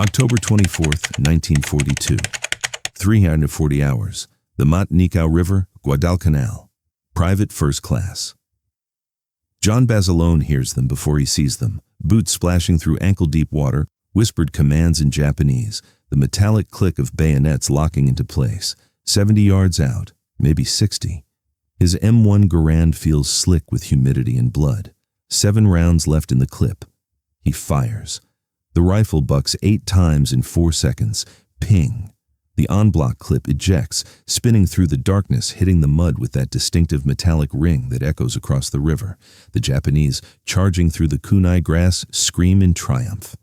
October 24, 1942. 340 hours. The Matnikau River, Guadalcanal. Private first class. John Basilone hears them before he sees them. Boots splashing through ankle-deep water, whispered commands in Japanese, the metallic click of bayonets locking into place. 70 yards out, maybe 60. His M1 Garand feels slick with humidity and blood. 7 rounds left in the clip. He fires. The rifle bucks 8 times in 4 seconds. Ping. The en-bloc clip ejects, spinning through the darkness, hitting the mud with that distinctive metallic ring that echoes across the river. The Japanese, charging through the kunai grass, scream in triumph.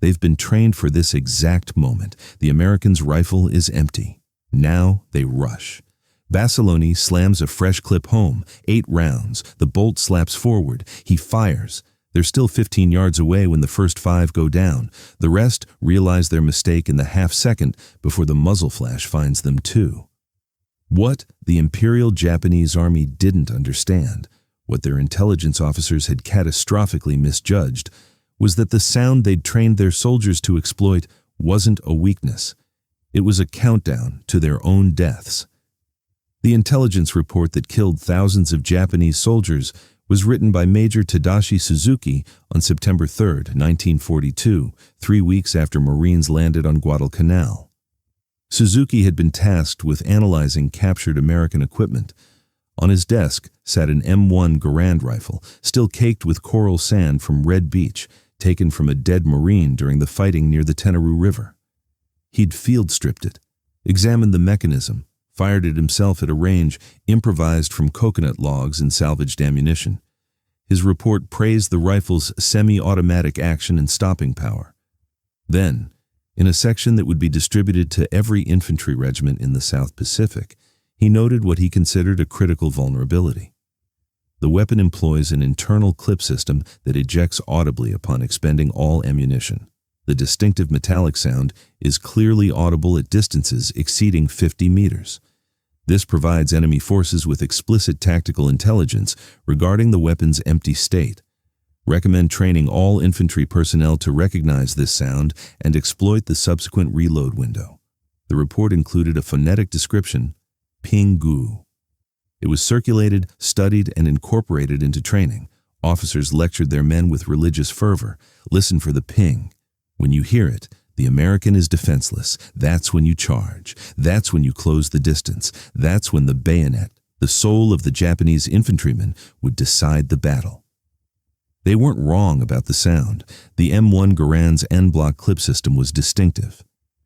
They've been trained for this exact moment. The Americans' rifle is empty. Now they rush. Basilone slams a fresh clip home. 8 rounds. The bolt slaps forward. He fires. They're still 15 yards away when the first 5 go down. The rest realize their mistake in the half-second before the muzzle flash finds them too. What the Imperial Japanese Army didn't understand, what their intelligence officers had catastrophically misjudged, was that the sound they'd trained their soldiers to exploit wasn't a weakness. It was a countdown to their own deaths. The intelligence report that killed thousands of Japanese soldiers was written by Major Tadashi Suzuki on September 3, 1942, 3 weeks after Marines landed on Guadalcanal. Suzuki had been tasked with analyzing captured American equipment. On his desk sat an M1 Garand rifle, still caked with coral sand from Red Beach, taken from a dead Marine during the fighting near the Tenaru River. He'd field-stripped it, examined the mechanism, fired it himself at a range improvised from coconut logs and salvaged ammunition. His report praised the rifle's semi-automatic action and stopping power. Then, in a section that would be distributed to every infantry regiment in the South Pacific, he noted what he considered a critical vulnerability. The weapon employs an internal clip system that ejects audibly upon expending all ammunition. The distinctive metallic sound is clearly audible at distances exceeding 50 meters. This provides enemy forces with explicit tactical intelligence regarding the weapon's empty state. Recommend training all infantry personnel to recognize this sound and exploit the subsequent reload window. The report included a phonetic description, ping-gu. It was circulated, studied, and incorporated into training. Officers lectured their men with religious fervor. Listen for the ping. When you hear it, the American is defenseless. That's when you charge. That's when you close the distance. That's when the bayonet, the soul of the Japanese infantryman, would decide the battle. They weren't wrong about the sound. The M1 Garand's en-bloc clip system was distinctive.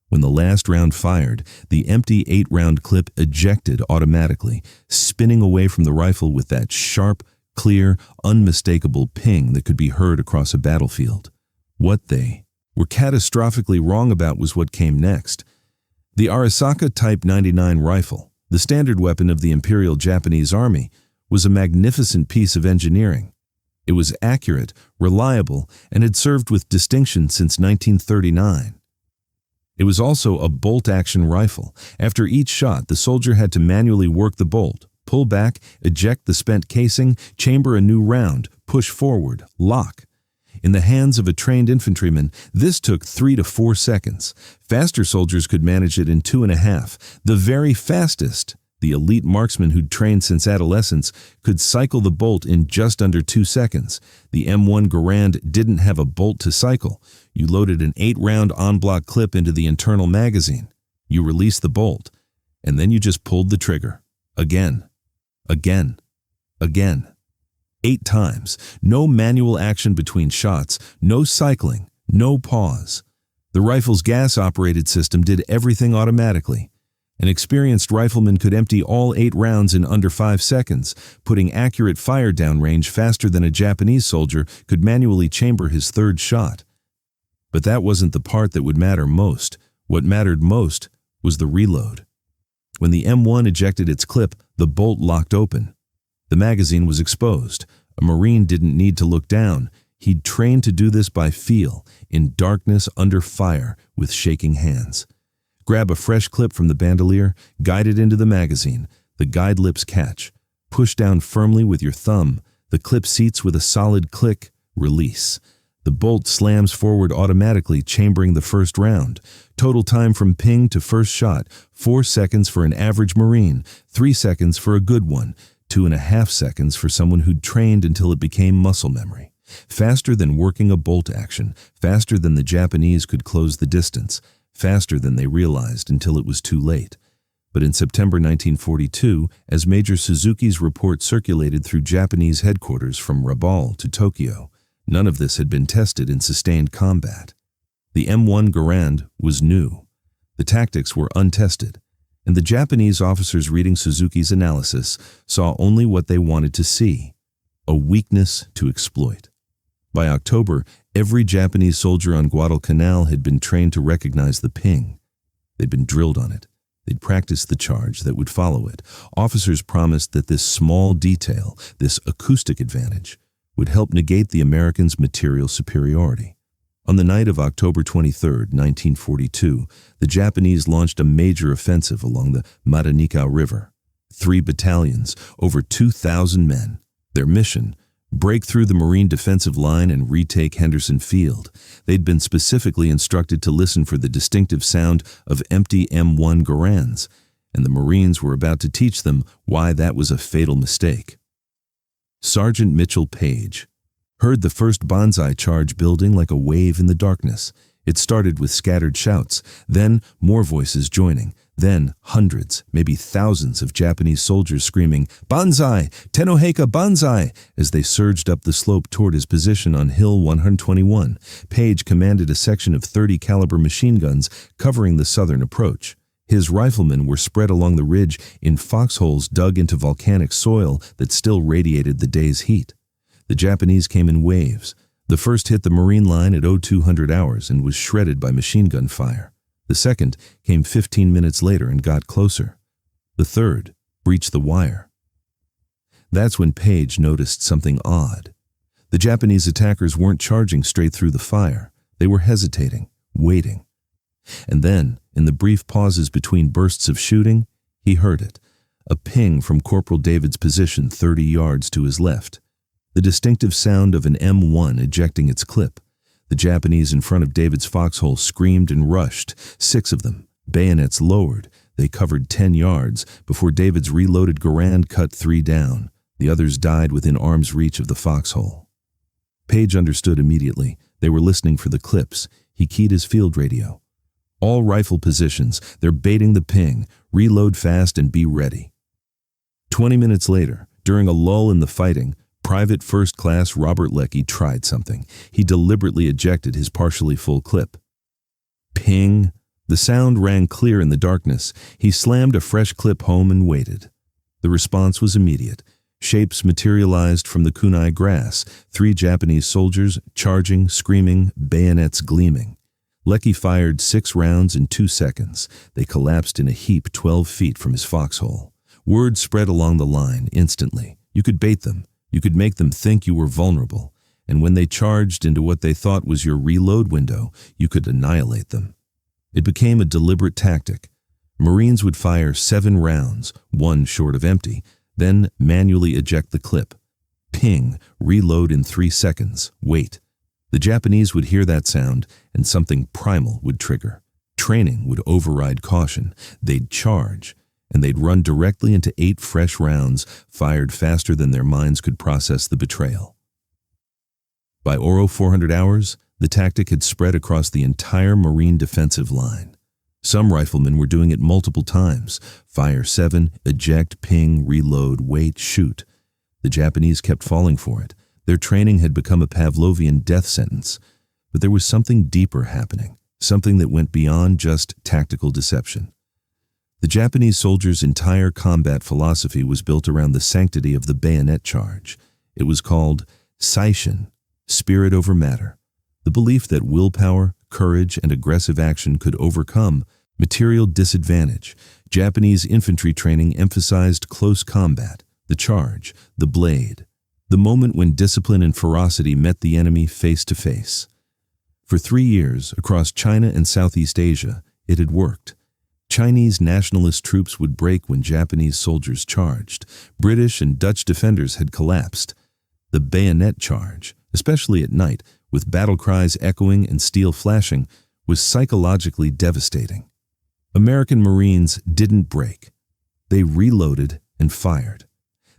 When the last round fired, the empty 8-round clip ejected automatically, spinning away from the rifle with that sharp, clear, unmistakable ping that could be heard across a battlefield. What they were catastrophically wrong about was what came next. The Arisaka Type 99 rifle, the standard weapon of the Imperial Japanese Army, was a magnificent piece of engineering. It was accurate, reliable, and had served with distinction since 1939. It was also a bolt-action rifle. After each shot, the soldier had to manually work the bolt, pull back, eject the spent casing, chamber a new round, push forward, lock. In the hands of a trained infantryman, this took 3 to 4 seconds. Faster soldiers could manage it in 2.5. The very fastest, the elite marksman who'd trained since adolescence, could cycle the bolt in just under 2 seconds. The M1 Garand didn't have a bolt to cycle. You loaded an 8-round en-bloc clip into the internal magazine. You released the bolt, and then you just pulled the trigger. Again. Again. Again. 8 times. No manual action between shots, no cycling, no pause. The rifle's gas-operated system did everything automatically. An experienced rifleman could empty all 8 rounds in under 5 seconds, putting accurate fire down range faster than a Japanese soldier could manually chamber his 3rd shot. But that wasn't the part that would matter most. What mattered most was the reload. When the M1 ejected its clip, the bolt locked open. The magazine was exposed. A Marine didn't need to look down. He'd trained to do this by feel, in darkness under fire, with shaking hands. Grab a fresh clip from the bandolier, guide it into the magazine. The guide lips catch. Push down firmly with your thumb. The clip seats with a solid click. Release. The bolt slams forward automatically, chambering the first round. Total time from ping to first shot, 4 seconds for an average Marine, 3 seconds for a good one, 2.5 seconds for someone who'd trained until it became muscle memory. Faster than working a bolt action, faster than the Japanese could close the distance, faster than they realized until it was too late. But in September 1942, as Major Suzuki's report circulated through Japanese headquarters from Rabaul to Tokyo, none of this had been tested in sustained combat. The M1 Garand was new. The tactics were untested, and the Japanese officers reading Suzuki's analysis saw only what they wanted to see, a weakness to exploit. By October, every Japanese soldier on Guadalcanal had been trained to recognize the ping. They'd been drilled on it. They'd practiced the charge that would follow it. Officers promised that this small detail, this acoustic advantage, would help negate the Americans' material superiority. On the night of October 23, 1942, the Japanese launched a major offensive along the Guadalcanal River. 3 battalions, over 2,000 men. Their mission: break through the Marine defensive line and retake Henderson Field. They'd been specifically instructed to listen for the distinctive sound of empty M1 Garands, and the Marines were about to teach them why that was a fatal mistake. Sergeant Mitchell Page heard the first banzai charge building like a wave in the darkness. It started with scattered shouts, then more voices joining, then hundreds, maybe thousands of Japanese soldiers screaming, "Banzai! Tenoheika Banzai!" as they surged up the slope toward his position on Hill 121. Page commanded a section of 30 caliber machine guns covering the southern approach. His riflemen were spread along the ridge in foxholes dug into volcanic soil that still radiated the day's heat. The Japanese came in waves. The first hit the Marine line at 0200 hours and was shredded by machine gun fire. The second came 15 minutes later and got closer. The third breached the wire. That's when Page noticed something odd. The Japanese attackers weren't charging straight through the fire. They were hesitating, waiting. And then, in the brief pauses between bursts of shooting, he heard it. A ping from Corporal David's position 30 yards to his left. The distinctive sound of an M1 ejecting its clip. The Japanese in front of David's foxhole screamed and rushed, 6 of them, bayonets lowered. They covered 10 yards before David's reloaded Garand cut 3 down. The others died within arm's reach of the foxhole. Page understood immediately. They were listening for the clips. He keyed his field radio. "All rifle positions. They're baiting the ping. Reload fast and be ready." 20 minutes later, during a lull in the fighting, Private First Class Robert Leckie tried something. He deliberately ejected his partially full clip. Ping! The sound rang clear in the darkness. He slammed a fresh clip home and waited. The response was immediate. Shapes materialized from the kunai grass, 3 Japanese soldiers charging, screaming, bayonets gleaming. Leckie fired 6 rounds in 2 seconds. They collapsed in a heap 12 feet from his foxhole. Word spread along the line instantly. You could bait them. You could make them think you were vulnerable, and when they charged into what they thought was your reload window, you could annihilate them. It became a deliberate tactic. Marines would fire 7 rounds, 1 short of empty, then manually eject the clip. Ping, reload in 3 seconds, wait. The Japanese would hear that sound, and something primal would trigger. Training would override caution. They'd charge, and they'd run directly into 8 fresh rounds, fired faster than their minds could process the betrayal. By 0400 hours, the tactic had spread across the entire Marine defensive line. Some riflemen were doing it multiple times. Fire 7, eject, ping, reload, wait, shoot. The Japanese kept falling for it. Their training had become a Pavlovian death sentence. But there was something deeper happening, something that went beyond just tactical deception. The Japanese soldiers' entire combat philosophy was built around the sanctity of the bayonet charge. It was called Saishin, spirit over matter, the belief that willpower, courage, and aggressive action could overcome material disadvantage. Japanese infantry training emphasized close combat, the charge, the blade, the moment when discipline and ferocity met the enemy face to face. For 3 years, across China and Southeast Asia, it had worked. Chinese nationalist troops would break when Japanese soldiers charged. British and Dutch defenders had collapsed. The bayonet charge, especially at night, with battle cries echoing and steel flashing, was psychologically devastating. American Marines didn't break. They reloaded and fired.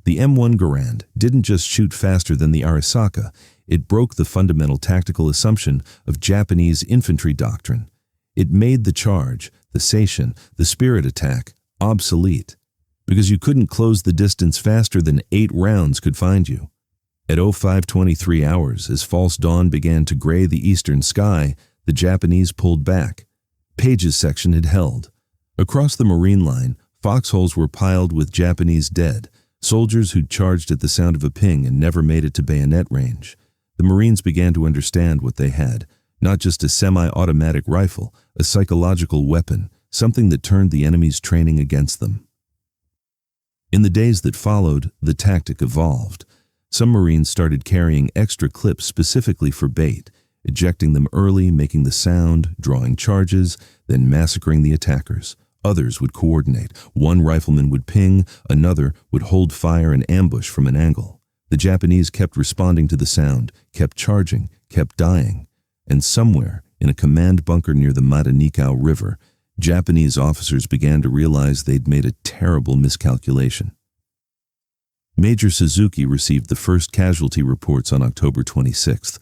The M1 Garand didn't just shoot faster than the Arisaka, it broke the fundamental tactical assumption of Japanese infantry doctrine. It made the charge, the seishin, the spirit attack, obsolete, because you couldn't close the distance faster than 8 rounds could find you. At 05:23 hours, as false dawn began to gray the eastern sky, the Japanese pulled back. Page's section had held. Across the Marine line, foxholes were piled with Japanese dead, soldiers who'd charged at the sound of a ping and never made it to bayonet range. The Marines began to understand what they had, not just a semi-automatic rifle, a psychological weapon, something that turned the enemy's training against them. In the days that followed, the tactic evolved. Some Marines started carrying extra clips specifically for bait, ejecting them early, making the sound, drawing charges, then massacring the attackers. Others would coordinate. One rifleman would ping, another would hold fire and ambush from an angle. The Japanese kept responding to the sound, kept charging, kept dying. And somewhere, in a command bunker near the Guadalcanal River, Japanese officers began to realize they'd made a terrible miscalculation. Major Suzuki received the first casualty reports on October 26th.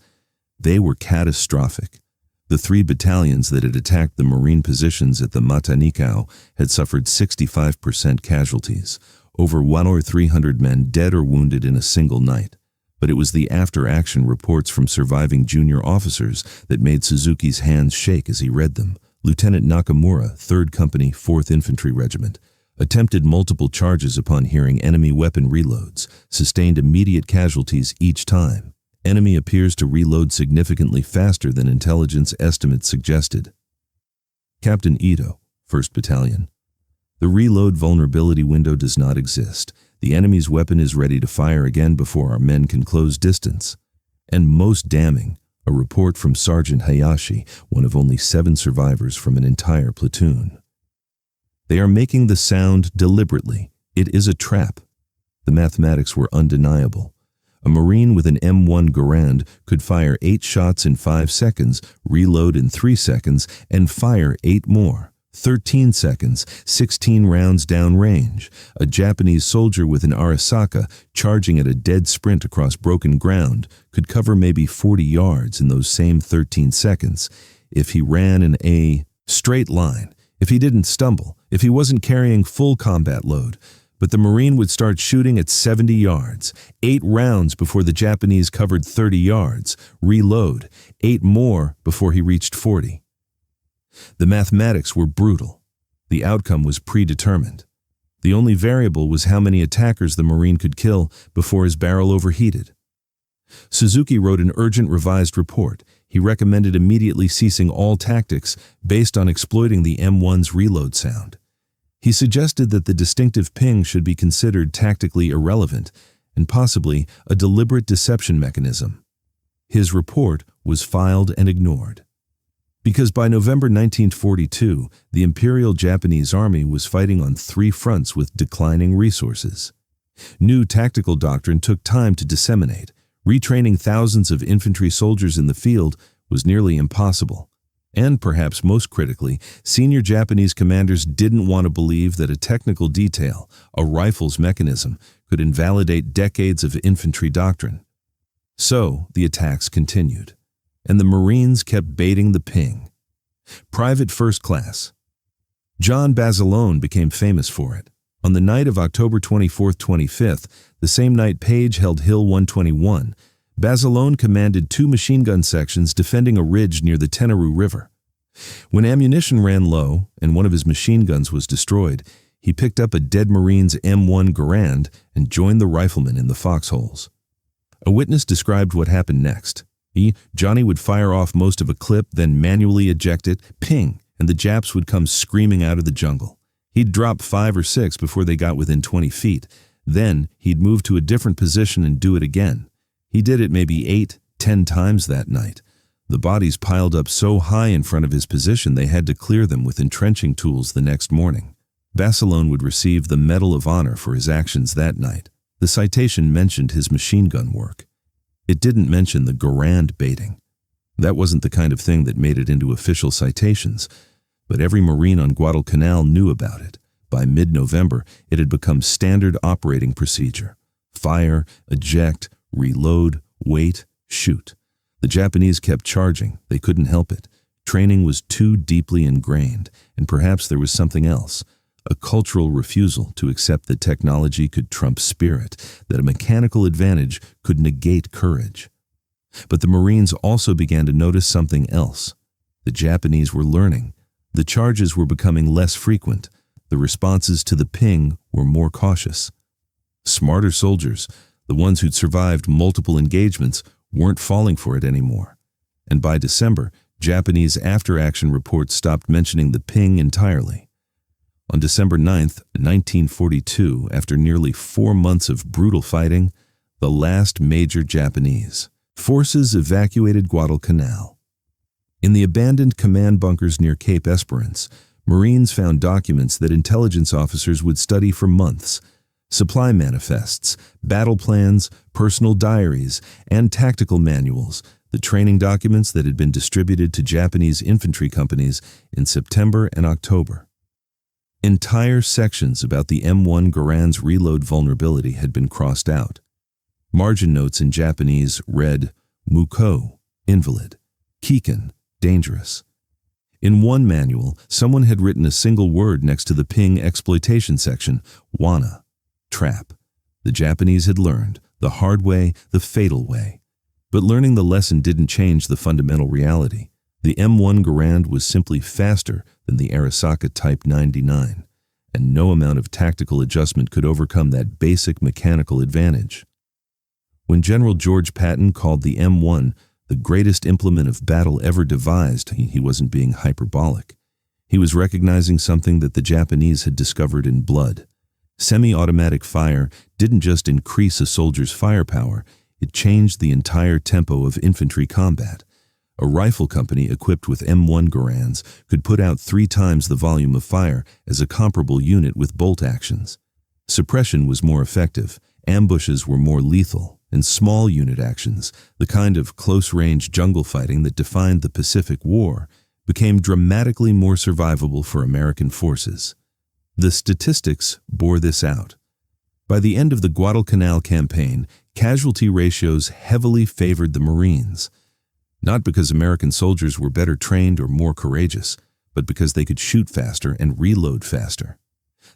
They were catastrophic. The 3 battalions that had attacked the Marine positions at the Guadalcanal had suffered 65% casualties, over 1,300 men dead or wounded in a single night. But it was the after-action reports from surviving junior officers that made Suzuki's hands shake as he read them. Lieutenant Nakamura, 3rd Company, 4th Infantry Regiment, attempted multiple charges upon hearing enemy weapon reloads, sustained immediate casualties each time. Enemy appears to reload significantly faster than intelligence estimates suggested. Captain Ito, 1st Battalion. The reload vulnerability window does not exist. The enemy's weapon is ready to fire again before our men can close distance. And most damning, a report from Sergeant Hayashi, one of only 7 survivors from an entire platoon. They are making the sound deliberately. It is a trap. The mathematics were undeniable. A Marine with an M1 Garand could fire 8 shots in 5 seconds, reload in 3 seconds, and fire 8 more. 13 seconds, 16 rounds downrange. A Japanese soldier with an Arisaka charging at a dead sprint across broken ground could cover maybe 40 yards in those same 13 seconds if he ran in a straight line, if he didn't stumble, if he wasn't carrying full combat load. But the Marine would start shooting at 70 yards, 8 rounds before the Japanese covered 30 yards, reload, 8 more before he reached 40. The mathematics were brutal. The outcome was predetermined. The only variable was how many attackers the Marine could kill before his barrel overheated. Suzuki wrote an urgent revised report. He recommended immediately ceasing all tactics based on exploiting the M1's reload sound. He suggested that the distinctive ping should be considered tactically irrelevant and possibly a deliberate deception mechanism. His report was filed and ignored. Because by November 1942, the Imperial Japanese Army was fighting on 3 fronts with declining resources. New tactical doctrine took time to disseminate. Retraining thousands of infantry soldiers in the field was nearly impossible. And perhaps most critically, senior Japanese commanders didn't want to believe that a technical detail, a rifle's mechanism, could invalidate decades of infantry doctrine. So the attacks continued, and the Marines kept baiting the ping. Private First Class. John Basilone became famous for it. On the night of October 24th, 25th, the same night Page held Hill 121, Basilone commanded 2 machine gun sections defending a ridge near the Tenaru River. When ammunition ran low and one of his machine guns was destroyed, he picked up a dead Marine's M1 Garand and joined the riflemen in the foxholes. A witness described what happened next. Johnny would fire off most of a clip, then manually eject it, ping, and the Japs would come screaming out of the jungle. He'd drop 5 or 6 before they got within 20 feet. Then he'd move to a different position and do it again. He did it maybe 8, 10 times that night. The bodies piled up so high in front of his position they had to clear them with entrenching tools the next morning. Basilone would receive the Medal of Honor for his actions that night. The citation mentioned his machine gun work. It didn't mention the Garand baiting. That wasn't the kind of thing that made it into official citations, but every Marine on Guadalcanal knew about it. By mid-November, it had become standard operating procedure. Fire, eject, reload, wait, shoot. The Japanese kept charging. They couldn't help it. Training was too deeply ingrained, and perhaps there was something else. A cultural refusal to accept that technology could trump spirit, that a mechanical advantage could negate courage. But the Marines also began to notice something else. The Japanese were learning. The charges were becoming less frequent. The responses to the ping were more cautious. Smarter soldiers, the ones who'd survived multiple engagements, weren't falling for it anymore. And by December, Japanese after-action reports stopped mentioning the ping entirely. On December 9, 1942, after nearly 4 months of brutal fighting, the last major Japanese forces evacuated Guadalcanal. In the abandoned command bunkers near Cape Esperance, Marines found documents that intelligence officers would study for months: supply manifests, battle plans, personal diaries, and tactical manuals, the training documents that had been distributed to Japanese infantry companies in September and October. Entire sections about the M1 Garand's reload vulnerability had been crossed out. Margin notes in Japanese read, Muko, invalid, Kiken, dangerous. In one manual, someone had written a single word next to the ping exploitation section, wana, trap. The Japanese had learned, the hard way, the fatal way. But learning the lesson didn't change the fundamental reality. The M1 Garand was simply faster than the Arisaka Type 99, and no amount of tactical adjustment could overcome that basic mechanical advantage. When General George Patton called the M1 the greatest implement of battle ever devised, he wasn't being hyperbolic. He was recognizing something that the Japanese had discovered in blood. Semi-automatic fire didn't just increase a soldier's firepower, it changed the entire tempo of infantry combat. A rifle company equipped with M1 Garands could put out 3 times the volume of fire as a comparable unit with bolt actions. Suppression was more effective, ambushes were more lethal, and small unit actions, the kind of close-range jungle fighting that defined the Pacific War, became dramatically more survivable for American forces. The statistics bore this out. By the end of the Guadalcanal campaign, casualty ratios heavily favored the Marines. Not because American soldiers were better trained or more courageous, but because they could shoot faster and reload faster.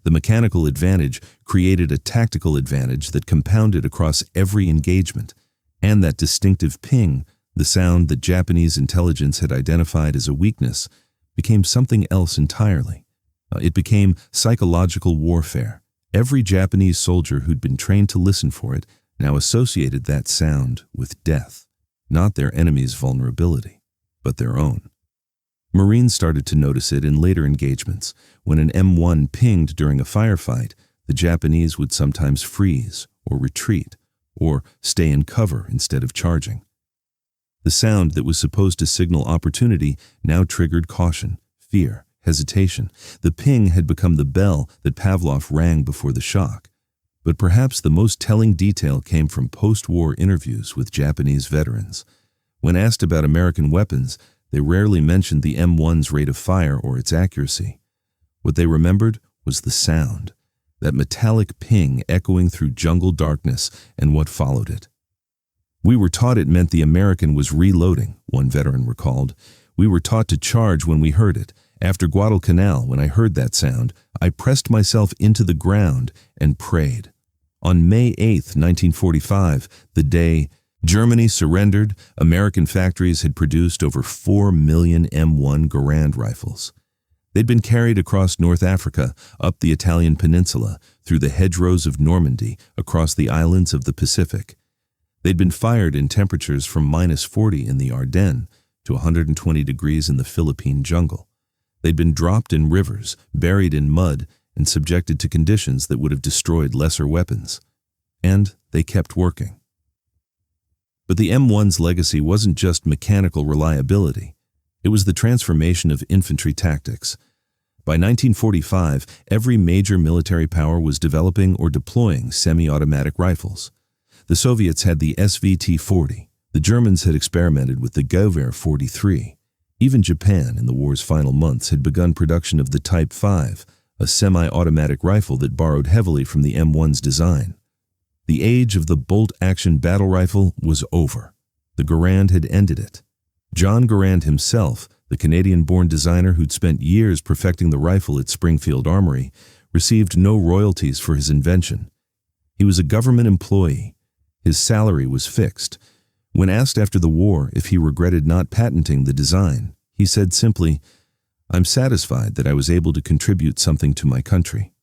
The mechanical advantage created a tactical advantage that compounded across every engagement, and that distinctive ping, the sound that Japanese intelligence had identified as a weakness, became something else entirely. It became psychological warfare. Every Japanese soldier who'd been trained to listen for it now associated that sound with death, not their enemy's vulnerability, but their own. Marines started to notice it in later engagements. When an M1 pinged during a firefight, the Japanese would sometimes freeze or retreat or stay in cover instead of charging. The sound that was supposed to signal opportunity now triggered caution, fear, hesitation. The ping had become the bell that Pavlov rang before the shock. But perhaps the most telling detail came from post-war interviews with Japanese veterans. When asked about American weapons, they rarely mentioned the M1's rate of fire or its accuracy. What they remembered was the sound, that metallic ping echoing through jungle darkness, and what followed it. "We were taught it meant the American was reloading," one veteran recalled. "We were taught to charge when we heard it. After Guadalcanal, when I heard that sound, I pressed myself into the ground and prayed." On May 8, 1945, the day Germany surrendered, American factories had produced over 4 million M1 Garand rifles. They'd been carried across North Africa, up the Italian peninsula, through the hedgerows of Normandy, across the islands of the Pacific. They'd been fired in temperatures from -40 in the Ardennes to 120 degrees in the Philippine jungle. They'd been dropped in rivers, buried in mud, and subjected to conditions that would have destroyed lesser weapons. And they kept working. But the M1's legacy wasn't just mechanical reliability. It was the transformation of infantry tactics. By 1945, every major military power was developing or deploying semi-automatic rifles. The Soviets had the SVT-40, The Germans had experimented with the WWII-43. Even Japan, in the war's final months, had begun production of the Type 5, a semi-automatic rifle that borrowed heavily from the M1's design. The age of the bolt-action battle rifle was over. The Garand had ended it. John Garand himself, the Canadian-born designer who'd spent years perfecting the rifle at Springfield Armory, received no royalties for his invention. He was a government employee. His salary was fixed. When asked after the war if he regretted not patenting the design, he said simply, "I'm satisfied that I was able to contribute something to my country."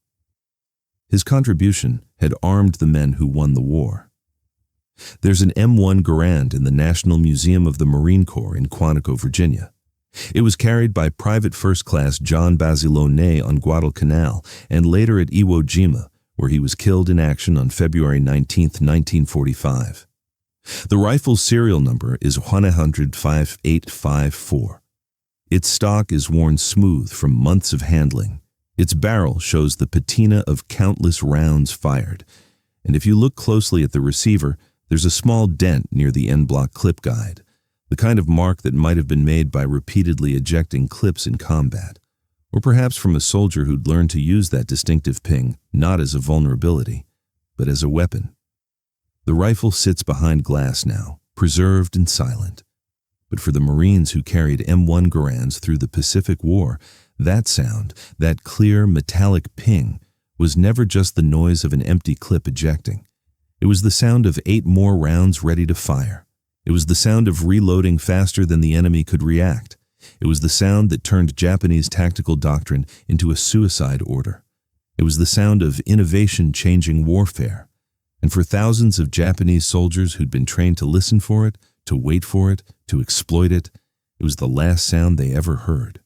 His contribution had armed the men who won the war. There's an M1 Garand in the National Museum of the Marine Corps in Quantico, Virginia. It was carried by Private First Class John Basilone on Guadalcanal and later at Iwo Jima, where he was killed in action on February 19, 1945. The rifle's serial number is 100-5854. Its stock is worn smooth from months of handling. Its barrel shows the patina of countless rounds fired, and if you look closely at the receiver, there's a small dent near the end-block clip guide, the kind of mark that might have been made by repeatedly ejecting clips in combat, or perhaps from a soldier who'd learned to use that distinctive ping not as a vulnerability, but as a weapon. The rifle sits behind glass now, preserved and silent. But for the Marines who carried M1 Garands through the Pacific War, that sound, that clear metallic ping, was never just the noise of an empty clip ejecting. It was the sound of 8 more rounds ready to fire. It was the sound of reloading faster than the enemy could react. It was the sound that turned Japanese tactical doctrine into a suicide order. It was the sound of innovation changing warfare. And for thousands of Japanese soldiers who'd been trained to listen for it, to wait for it, to exploit it, it was the last sound they ever heard.